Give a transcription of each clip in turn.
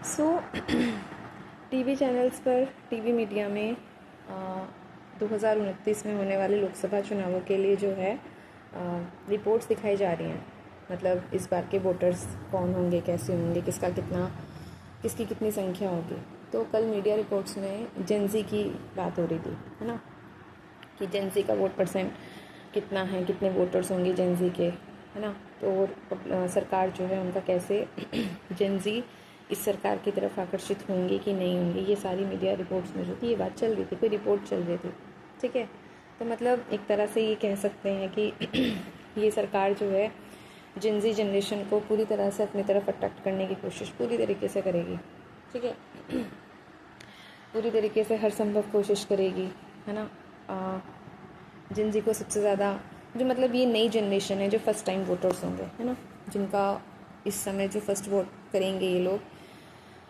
So TV channels पर TV media में 2029 में होने वाले लोकसभा चुनावों के लिए जो है रिपोर्ट्स दिखाई जा रही हैं। मतलब इस बार के वोटर्स कौन होंगे, कैसे होंगे, किसकी कितनी संख्या होगी। तो कल मीडिया रिपोर्ट्स में जेनजी की बात हो रही थी, है ना, कि जेनजी का वोट परसेंट कितना है, कितने वोटर्स होंगे जेनजी के, है ना। तो सरकार जो है उनका कैसे जेनजी इस सरकार की तरफ आकर्षित होंगे कि नहीं होंगे, ये सारी मीडिया रिपोर्ट्स में जो थी ये बात चल रही थी, कोई रिपोर्ट चल रही थी, ठीक है। तो मतलब एक तरह से ये कह सकते हैं कि ये सरकार जो है जेनजी जनरेशन को पूरी तरह से अपनी तरफ अट्रैक्ट करने की कोशिश पूरी तरीके से करेगी, ठीक है। पूरी तरीके से हर संभव कोशिश करेगी, है ना। जेनजी को सबसे ज़्यादा जो मतलब ये नई जनरेशन है जो फर्स्ट टाइम वोटर्स होंगे, है ना, जिनका इस समय जो फर्स्ट वोट करेंगे ये लोग,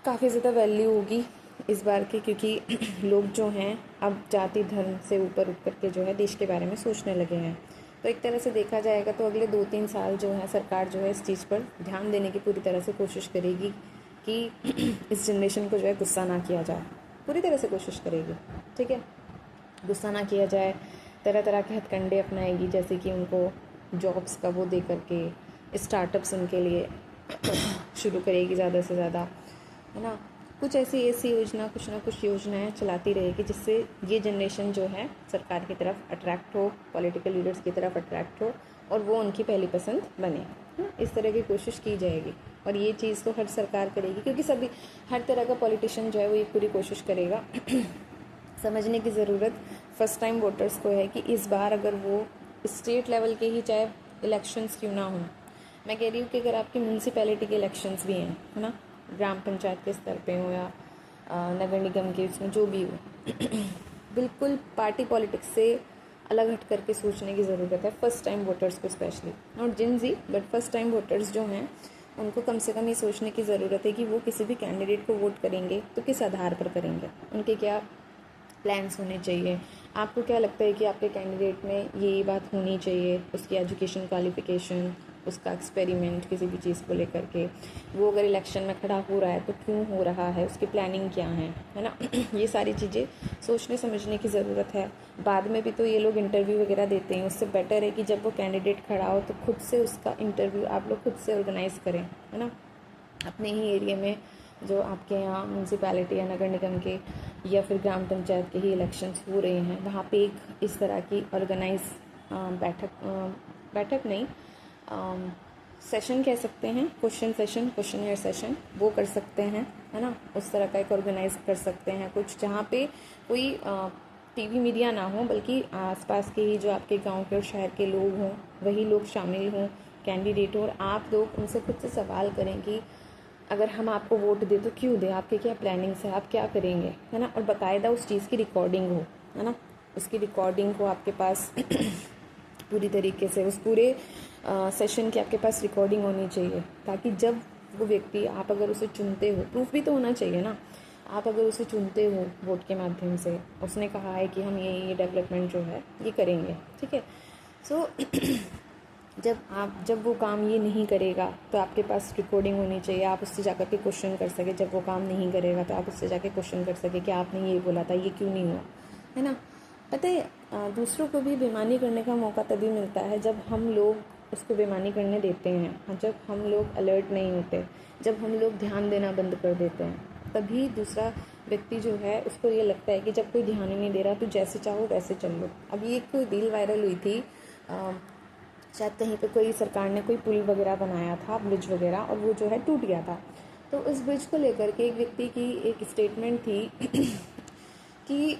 काफ़ी ज़्यादा वैल्यू होगी इस बार की, क्योंकि लोग जो हैं अब जाति धर्म से ऊपर उठ कर के जो है देश के बारे में सोचने लगे हैं। तो एक तरह से देखा जाएगा तो अगले 2-3 साल जो है सरकार जो है इस चीज़ पर ध्यान देने की पूरी तरह से कोशिश करेगी कि इस जनरेशन को जो है गुस्सा ना किया जाए, पूरी तरह से कोशिश करेगी, ठीक है, गुस्सा ना किया जाए। तरह तरह के हथकंडे अपनाएगी, जैसे कि उनको जॉब्स का वो दे करके स्टार्टअप्स उनके लिए शुरू करेगी ज़्यादा से ज़्यादा, है ना। कुछ ऐसी योजना, कुछ ना कुछ योजनाएं चलाती रहेगी जिससे ये जनरेशन जो है सरकार की तरफ अट्रैक्ट हो, पॉलिटिकल लीडर्स की तरफ अट्रैक्ट हो और वो उनकी पहली पसंद बने, इस तरह की कोशिश की जाएगी। और ये चीज़ तो हर सरकार करेगी, क्योंकि हर तरह का पॉलिटिशियन जो है वो ये पूरी कोशिश करेगा। समझने की ज़रूरत फर्स्ट टाइम वोटर्स को है कि इस बार अगर वो स्टेट लेवल के ही चाहे इलेक्शंस क्यों ना हों, मैं कह रही हूँ कि अगर आपकी म्यूनसिपैलिटी के इलेक्शंस भी हैं, है ना, ग्राम पंचायत के स्तर पे हो या नगर निगम के, उसमें जो भी हो, बिल्कुल पार्टी पॉलिटिक्स से अलग हट करके सोचने की ज़रूरत है फर्स्ट टाइम वोटर्स को, specially not Gen Z but first time voters जो हैं उनको कम से कम ये सोचने की ज़रूरत है कि वो किसी भी कैंडिडेट को वोट करेंगे तो किस आधार पर करेंगे, उनके क्या प्लान्स होने चाहिए। आपको क्या लगता है कि आपके कैंडिडेट में ये बात होनी चाहिए, उसकी एजुकेशन क्वालिफिकेशन, उसका एक्सपेरिमेंट किसी भी चीज़ को लेकर के, वो अगर इलेक्शन में खड़ा हो रहा है तो क्यों हो रहा है, उसकी प्लानिंग क्या है ना। ये सारी चीज़ें सोचने समझने की ज़रूरत है। बाद में भी तो ये लोग इंटरव्यू वगैरह देते हैं, उससे बेटर है कि जब वो कैंडिडेट खड़ा हो तो खुद से उसका इंटरव्यू आप लोग खुद से ऑर्गेनाइज़ करें, है ना। अपने ही एरिया में जो आपके यहाँ म्यूनसिपैलिटी या नगर निगम के या फिर ग्राम पंचायत के ही इलेक्शंस हो रहे हैं, वहाँ पे एक इस तरह की ऑर्गेनाइज बैठक नहीं, सेशन कह सकते हैं, क्वेश्चन सेशन वो कर सकते हैं, है ना। उस तरह का एक ऑर्गेनाइज कर सकते हैं कुछ, जहाँ पे कोई टीवी मीडिया ना हो बल्कि आसपास के ही जो आपके गांव के और शहर के लोग हों, वही लोग शामिल हों, कैंडिडेट हो, और आप लोग उनसे खुद से सवाल करें कि अगर हम आपको वोट दें तो क्यों दें, आपके क्या प्लानिंग्स है, आप क्या करेंगे, है ना। और बाकायदा उस चीज़ की रिकॉर्डिंग हो, है ना, उसकी रिकॉर्डिंग हो आपके पास पूरी तरीके से, उस पूरे सेशन की आपके पास रिकॉर्डिंग होनी चाहिए, ताकि जब वो व्यक्ति, आप अगर उसे चुनते हो, प्रूफ भी तो होना चाहिए ना, आप अगर उसे चुनते हो वोट के माध्यम से, उसने कहा है कि हम ये डेवलपमेंट जो है ये करेंगे, ठीक है। सो जब वो काम ये नहीं करेगा तो आपके पास रिकॉर्डिंग होनी चाहिए, आप उससे जाकर के क्वेश्चन कर सके। जब वो काम नहीं करेगा तो आप उससे जाके क्वेश्चन कर सके कि आपने ये बोला था, ये क्यों नहीं हुआ, है ना। पता है दूसरों को भी बेईमानी करने का मौका तभी मिलता है जब हम लोग उसको बेईमानी करने देते हैं, जब हम लोग अलर्ट नहीं होते, जब हम लोग ध्यान देना बंद कर देते हैं, तभी दूसरा व्यक्ति जो है उसको ये लगता है कि जब कोई ध्यान ही नहीं दे रहा तो जैसे चाहो वैसे चल लो। अभी एक रील वायरल हुई थी, शायद कहीं पे कोई सरकार ने कोई पुल वगैरह बनाया था, ब्रिज वगैरह, और वो जो है टूट गया था। तो उस ब्रिज को लेकर के एक व्यक्ति की एक स्टेटमेंट थी कि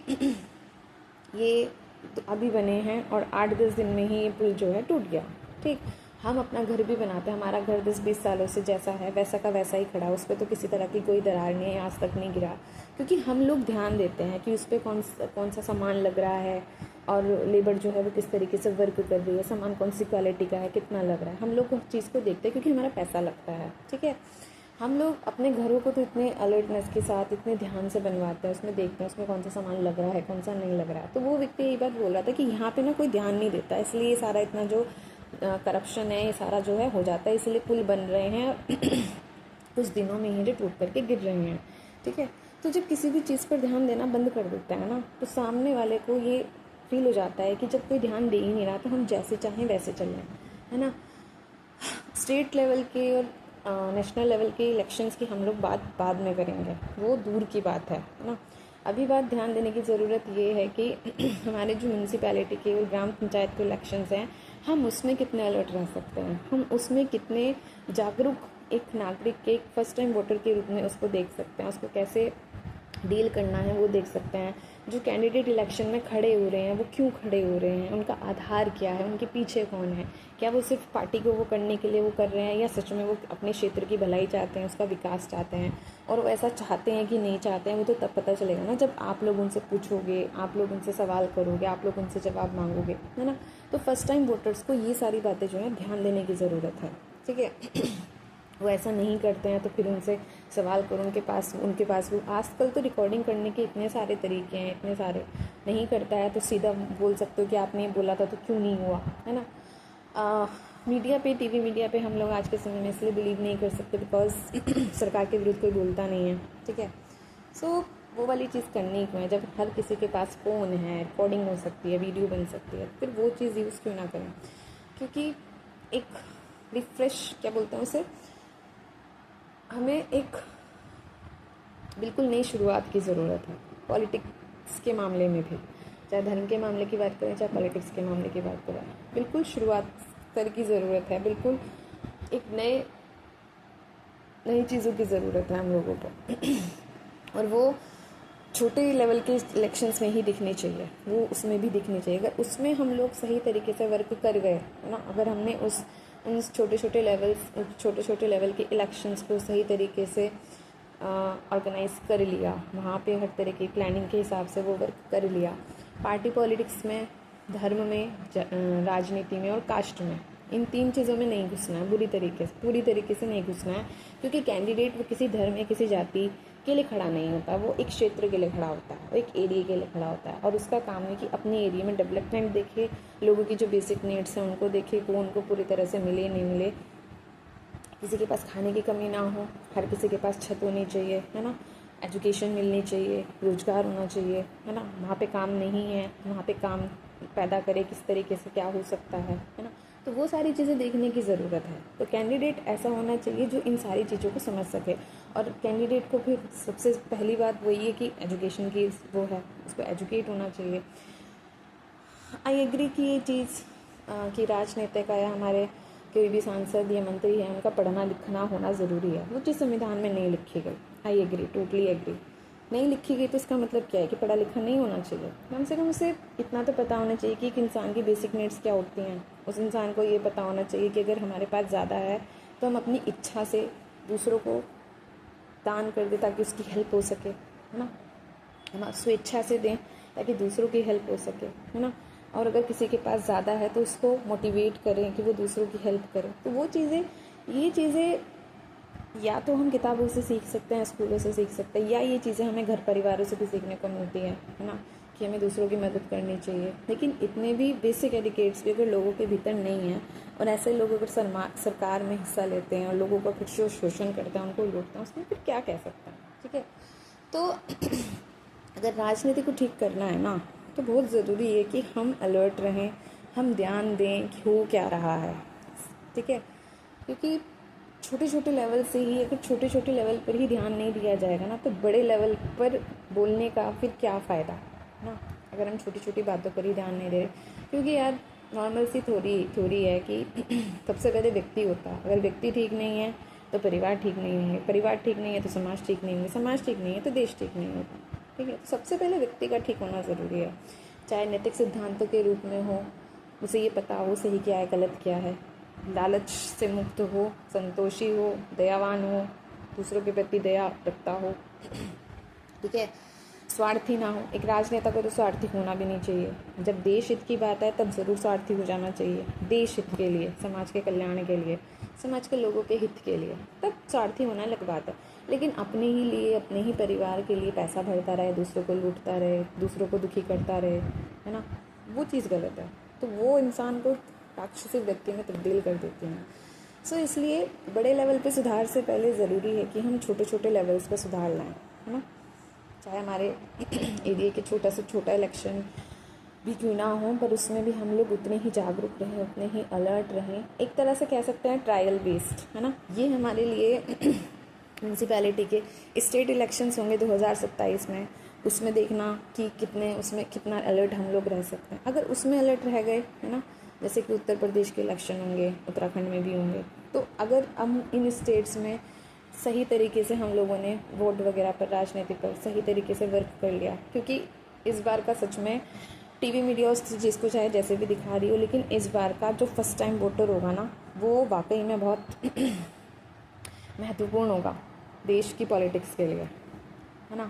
ये तो अभी बने हैं और 8-10 दिन में ही ये पुल जो है टूट गया, ठीक। हम अपना घर भी बनाते हैं, हमारा घर 10-20 सालों से जैसा है वैसा का वैसा ही खड़ा है, उस पर तो किसी तरह की कोई दरार नहीं है, आज तक नहीं गिरा, क्योंकि हम लोग ध्यान देते हैं कि उस पर कौन सा सामान लग रहा है और लेबर जो है वो किस तरीके से वर्क कर रही है, सामान कौन सी क्वालिटी का है, कितना लग रहा है, हम लोग उस चीज़ को देखते हैं क्योंकि हमारा पैसा लगता है, ठीक है। हम लोग अपने घरों को तो इतने अलर्टनेस के साथ इतने ध्यान से बनवाते हैं, उसमें देखते हैं उसमें कौन सा सामान लग रहा है, कौन सा नहीं लग रहा है। तो वो व्यक्ति यही बात बोल रहा था कि यहाँ पे ना कोई ध्यान नहीं देता, इसलिए ये सारा इतना जो करप्शन है ये सारा जो है हो जाता है, इसलिए पुल बन रहे हैं कुछ दिनों में ही जो टूट करके गिर रही हैं। ठीक है, तो जब किसी भी चीज़ पर ध्यान देना बंद कर देता है ना, तो सामने वाले को ये फील हो जाता है कि जब कोई ध्यान दे ही नहीं रहा तो हम जैसे चाहें वैसे चल रहे हैं, है ना। स्टेट लेवल के और नेशनल लेवल के इलेक्शंस की हम लोग बात बाद में करेंगे, वो दूर की बात है ना। अभी बात ध्यान देने की ज़रूरत ये है कि हमारे जो म्यूनसिपैलिटी के और ग्राम पंचायत के इलेक्शंस हैं, हम उसमें कितने अलर्ट रह सकते हैं, हम उसमें कितने जागरूक एक नागरिक के, एक फर्स्ट टाइम वोटर के रूप में उसको देख सकते हैं, उसको कैसे डील करना है वो देख सकते हैं। जो कैंडिडेट इलेक्शन में खड़े हो रहे हैं वो क्यों खड़े हो रहे हैं, उनका आधार क्या है, उनके पीछे कौन है, क्या वो सिर्फ पार्टी को वो करने के लिए वो कर रहे हैं या सच में वो अपने क्षेत्र की भलाई चाहते हैं, उसका विकास चाहते हैं। और वो ऐसा चाहते हैं कि नहीं चाहते हैं, वो तो तब पता चलेगा ना जब आप लोग उनसे पूछोगे, आप लोग उनसे सवाल करोगे, आप लोग उनसे जवाब मांगोगे, है ना। तो फर्स्ट टाइम वोटर्स को ये सारी बातें जो है ध्यान देने की ज़रूरत है। ठीक है, वो ऐसा नहीं करते हैं तो फिर उनसे सवाल करो, उनके पास वो आजकल तो रिकॉर्डिंग करने के इतने सारे तरीके हैं, इतने सारे। नहीं करता है तो सीधा बोल सकते हो कि आपने बोला था तो क्यों नहीं हुआ, है ना। मीडिया पे, टीवी मीडिया पे हम लोग आज के समय में इसलिए बिलीव नहीं कर सकते बिकॉज सरकार के विरुद्ध कोई बोलता नहीं है। ठीक है, सो वो वाली चीज़ करनी क्यों है जब हर किसी के पास फ़ोन है, रिकॉर्डिंग हो सकती है, वीडियो बन सकती है, फिर वो चीज़ यूज़ क्यों ना करें। क्योंकि एक रिफ्रेश, क्या बोलते हैं उसे, हमें एक बिल्कुल नई शुरुआत की ज़रूरत है पॉलिटिक्स के मामले में भी, चाहे धर्म के मामले की बात करें, चाहे पॉलिटिक्स के मामले की बात करें, बिल्कुल शुरुआत कर की ज़रूरत है। बिल्कुल एक नई चीज़ों की ज़रूरत है हम लोगों को और वो छोटे लेवल के इलेक्शंस में ही दिखनी चाहिए, वो उसमें भी दिखनी चाहिए। अगर उसमें हम लोग सही तरीके से वर्क कर गए, है ना, अगर हमने उन छोटे छोटे लेवल के इलेक्शंस को सही तरीके से ऑर्गेनाइज कर लिया, वहाँ पे हर तरह की प्लानिंग के हिसाब से वो वर्क कर लिया, पार्टी पॉलिटिक्स में, धर्म में, राजनीति में और कास्ट में, इन 3 चीज़ों में नहीं घुसना है, पूरी तरीके से नहीं घुसना है। क्योंकि कैंडिडेट वो किसी धर्म या किसी जाति के लिए खड़ा नहीं होता, वो एक क्षेत्र के लिए खड़ा होता है, वो एक एरिया के लिए खड़ा होता है और उसका काम है कि अपने एरिया में डेवलपमेंट देखे, लोगों की जो बेसिक नीड्स हैं उनको देखे, वो उनको पूरी तरह से मिले नहीं मिले, किसी के पास खाने की कमी ना हो, हर किसी के पास छत होनी चाहिए, है ना, एजुकेशन मिलनी चाहिए, रोजगार होना चाहिए, है ना, वहाँ पे काम नहीं है, वहाँ पे काम पैदा करे, किस तरीके से क्या हो सकता है ना। तो वो सारी चीज़ें देखने की ज़रूरत है। तो कैंडिडेट ऐसा होना चाहिए जो इन सारी चीज़ों को समझ सके। और कैंडिडेट को फिर सबसे पहली बात वही है कि एजुकेशन की वो है, उसको एजुकेट होना चाहिए। आई एग्री कि ये चीज़ कि राजनीतिक या हमारे कोई भी सांसद या मंत्री है, उनका पढ़ना लिखना होना ज़रूरी है। वो चीज़ संविधान में नहीं लिखी गई। I agree, totally agree. नहीं लिखी गई तो इसका मतलब क्या है कि पढ़ा लिखा नहीं होना चाहिए। कम से कम उसे इतना तो पता होना चाहिए कि एक इंसान की बेसिक नीड्स क्या होती हैं। उस इंसान को ये पता होना चाहिए कि अगर हमारे पास ज़्यादा है तो हम अपनी इच्छा से दूसरों को दान कर दें ताकि उसकी हेल्प हो सके, है ना, हम स्वेच्छा से दें ताकि दूसरों की हेल्प हो सके, है ना। और अगर किसी के पास ज़्यादा है तो उसको मोटिवेट करें कि वो दूसरों की हेल्प करें। तो वो चीज़ें, ये चीज़ें या तो हम किताबों से सीख सकते हैं, स्कूलों से सीख सकते हैं, या ये चीज़ें हमें घर परिवारों से भी सीखने को मिलती है ना, कि हमें दूसरों की मदद करनी चाहिए। लेकिन इतने भी बेसिक एडिकेट्स भी अगर लोगों के भीतर नहीं हैं और ऐसे लोग अगर सरकार में हिस्सा लेते हैं और लोगों का फिर शोषण करते हैं, उनको लूटते हैं, उसमें फिर क्या कह सकते हैं। ठीक है, तो अगर राजनीति को ठीक करना है ना, तो बहुत ज़रूरी है कि हम अलर्ट रहें, हम ध्यान दें कि हो क्या रहा है। ठीक है, क्योंकि छोटे छोटे लेवल से ही, अगर छोटे छोटे लेवल पर ही ध्यान नहीं दिया जाएगा ना, तो बड़े लेवल पर बोलने का फिर क्या फ़ायदा ना, अगर हम छोटी छोटी बातों पर ही ध्यान नहीं दे रहे। क्योंकि यार नॉर्मल सी थोड़ी है कि सबसे पहले व्यक्ति होता है, अगर व्यक्ति ठीक नहीं है तो परिवार ठीक नहीं है, परिवार ठीक नहीं है तो समाज ठीक नहीं है, समाज ठीक नहीं है तो देश ठीक नहीं होता। ठीक है, तो सबसे पहले व्यक्ति का ठीक होना ज़रूरी है, चाहे नैतिक सिद्धांतों के रूप में हो, उसे ये पता हो सही क्या है गलत क्या है, लालच से मुक्त हो, संतोषी हो, दयावान हो, दूसरों के प्रति दया रखता हो। ठीक है, स्वार्थी ना हो। एक राजनेता को तो स्वार्थी होना भी नहीं चाहिए। जब देश हित की बात है तब ज़रूर स्वार्थी हो जाना चाहिए, देश हित के लिए, समाज के कल्याण के लिए, समाज के लोगों के हित के लिए, तब स्वार्थी होना अलग बात है। लेकिन अपने ही लिए, अपने ही परिवार के लिए पैसा भरता रहे, दूसरों को लूटता रहे, दूसरों को दुखी करता रहे, है ना, वो चीज़ गलत है। तो वो इंसान को राक्षसी व्यक्ति में तब्दील कर देती हैं। सो इसलिए बड़े लेवल पे सुधार से पहले ज़रूरी है कि हम छोटे छोटे लेवल्स पे सुधार लाएं, है ना। चाहे हमारे एरिया के छोटा से छोटा इलेक्शन भी क्यों ना हो, पर उसमें भी हम लोग उतने ही जागरूक रहें, उतने ही अलर्ट रहें। एक तरह से कह सकते हैं ट्रायल बेस्ड, है ना। ये हमारे लिए म्यूनसिपैलिटी के स्टेट इलेक्शंस होंगे 2027 में, उसमें देखना कि उसमें कितना अलर्ट हम लोग रह सकते हैं। अगर उसमें अलर्ट रह गए, है ना, जैसे कि उत्तर प्रदेश के इलेक्शन होंगे, उत्तराखंड में भी होंगे, तो अगर हम इन स्टेट्स में सही तरीके से हम लोगों ने वोट वगैरह पर, राजनीति पर सही तरीके से वर्क कर लिया, क्योंकि इस बार का सच में टीवी मीडिया जिसको चाहे जैसे भी दिखा रही हो, लेकिन इस बार का जो फर्स्ट टाइम वोटर होगा ना, वो वाकई में बहुत महत्वपूर्ण होगा देश की पॉलिटिक्स के लिए, है ना।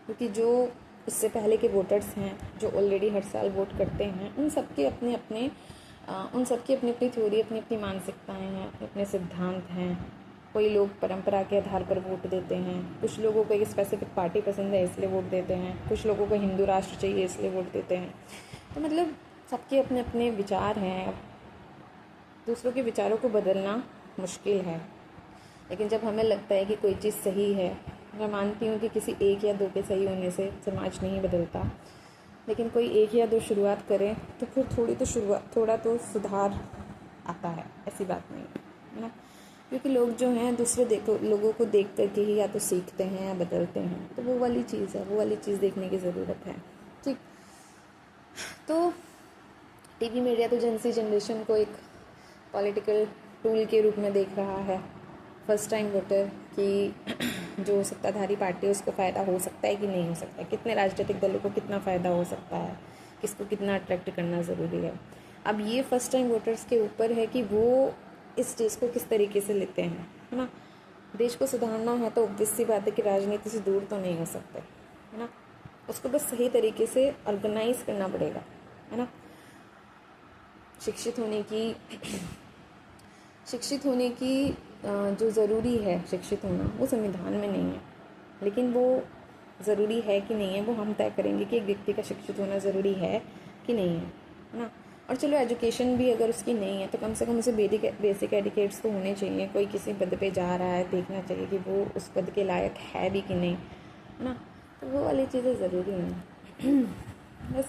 क्योंकि जो इससे पहले के वोटर्स हैं, जो ऑलरेडी हर साल वोट करते हैं, उन सबकी अपनी अपनी थ्योरी, अपनी अपनी मानसिकताएं हैं, अपने अपने सिद्धांत हैं। कोई लोग परंपरा के आधार पर वोट देते हैं, कुछ लोगों को एक स्पेसिफिक पार्टी पसंद है इसलिए वोट देते हैं, कुछ लोगों को हिंदू राष्ट्र चाहिए इसलिए वोट देते हैं। तो मतलब सबके अपने अपने विचार हैं। दूसरों के विचारों को बदलना मुश्किल है, लेकिन जब हमें लगता है कि कोई चीज़ सही है, मैं मानती हूँ कि किसी एक या दो के सही होने से समाज नहीं बदलता, लेकिन कोई एक या दो शुरुआत करें तो फिर थोड़ा तो सुधार आता है। ऐसी बात नहीं है ना, क्योंकि लोग जो हैं लोगों को देख करके ही या तो सीखते हैं या बदलते हैं। तो वो वाली चीज़ है, वो वाली चीज़ देखने की ज़रूरत है। ठीक, तो टीवी मीडिया तो जनरेशन को एक पॉलिटिकल टूल के रूप में देख रहा है। फर्स्ट टाइम वोटर की जो सत्ताधारी पार्टी है उसको फ़ायदा हो सकता है कि नहीं हो सकता है, कितने राजनीतिक दलों को कितना फ़ायदा हो सकता है, किसको कितना अट्रैक्ट करना ज़रूरी है। अब ये फर्स्ट टाइम वोटर्स के ऊपर है कि वो इस चीज़ को किस तरीके से लेते हैं, है ना। देश को सुधारना है तो ऑब्वियस सी बात है कि राजनीति से दूर तो नहीं हो सकते, है ना। उसको बस सही तरीके से ऑर्गेनाइज करना पड़ेगा, है ना। शिक्षित होने की जो ज़रूरी है शिक्षित होना, वो संविधान में नहीं है, लेकिन वो ज़रूरी है कि नहीं है वो हम तय करेंगे कि एक व्यक्ति का शिक्षित होना ज़रूरी है कि नहीं है ना। और चलो एजुकेशन भी अगर उसकी नहीं है तो कम से कम उसे बेसिक एडिकेट्स तो होने चाहिए। कोई किसी पद पे जा रहा है, देखना चाहिए कि वो उस पद के लायक है भी कि नहीं, है ना। तो वो वाली चीज़ें ज़रूरी हैं। बस